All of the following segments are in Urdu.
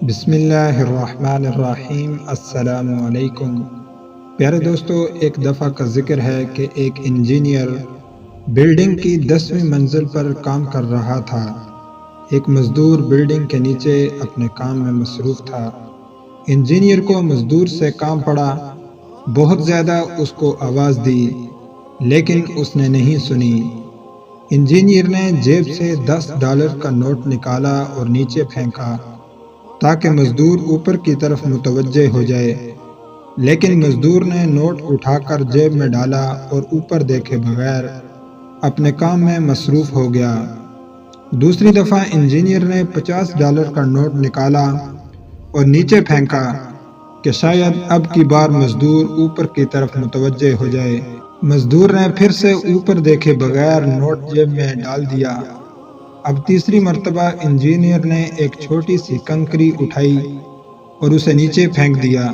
بسم اللہ الرحمن الرحیم۔ السلام علیکم پیارے دوستو، ایک دفعہ کا ذکر ہے کہ ایک انجینئر بلڈنگ کی 10ویں منزل پر کام کر رہا تھا۔ ایک مزدور بلڈنگ کے نیچے اپنے کام میں مصروف تھا۔ انجینئر کو مزدور سے کام پڑا، بہت زیادہ اس کو آواز دی، لیکن اس نے نہیں سنی۔ انجینئر نے جیب سے $10 کا نوٹ نکالا اور نیچے پھینکا تاکہ مزدور اوپر کی طرف متوجہ ہو جائے، لیکن مزدور نے نوٹ اٹھا کر جیب میں ڈالا اور اوپر دیکھے بغیر اپنے کام میں مصروف ہو گیا۔ دوسری دفعہ انجینئر نے $50 کا نوٹ نکالا اور نیچے پھینکا کہ شاید اب کی بار مزدور اوپر کی طرف متوجہ ہو جائے۔ مزدور نے پھر سے اوپر دیکھے بغیر نوٹ جیب میں ڈال دیا۔ اب تیسری مرتبہ انجینئر نے ایک چھوٹی سی کنکری اٹھائی اور اسے نیچے پھینک دیا۔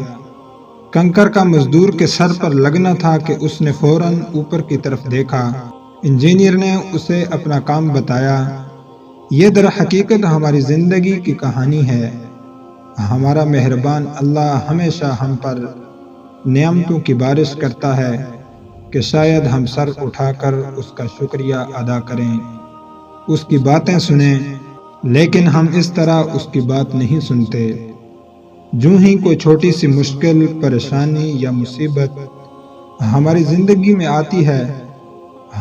کنکر کا مزدور کے سر پر لگنا تھا کہ اس نے فوراً اوپر کی طرف دیکھا۔ انجینئر نے اسے اپنا کام بتایا۔ یہ در حقیقت ہماری زندگی کی کہانی ہے۔ ہمارا مہربان اللہ ہمیشہ ہم پر نعمتوں کی بارش کرتا ہے کہ شاید ہم سر اٹھا کر اس کا شکریہ ادا کریں، اس کی باتیں سنیں، لیکن ہم اس طرح اس کی بات نہیں سنتے۔ جو ہی کوئی چھوٹی سی مشکل، پریشانی یا مصیبت ہماری زندگی میں آتی ہے،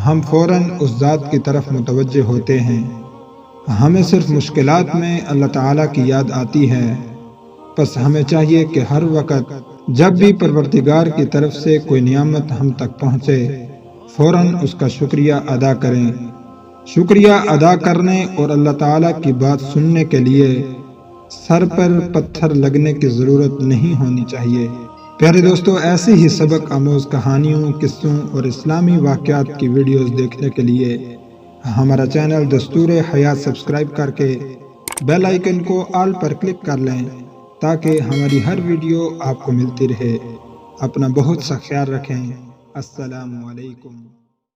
ہم فوراً اس ذات کی طرف متوجہ ہوتے ہیں۔ ہمیں صرف مشکلات میں اللہ تعالیٰ کی یاد آتی ہے، پس ہمیں چاہیے کہ ہر وقت جب بھی پروردگار کی طرف سے کوئی نعمت ہم تک پہنچے، فوراً اس کا شکریہ ادا کریں۔ شکریہ ادا کرنے اور اللہ تعالیٰ کی بات سننے کے لیے سر پر پتھر لگنے کی ضرورت نہیں ہونی چاہیے۔ پیارے دوستو، ایسے ہی سبق آموز کہانیوں، قصوں اور اسلامی واقعات کی ویڈیوز دیکھنے کے لیے ہمارا چینل دستور حیات سبسکرائب کر کے بیل آئیکن کو آل پر کلک کر لیں تاکہ ہماری ہر ویڈیو آپ کو ملتی رہے۔ اپنا بہت سا خیال رکھیں۔ السلام علیکم۔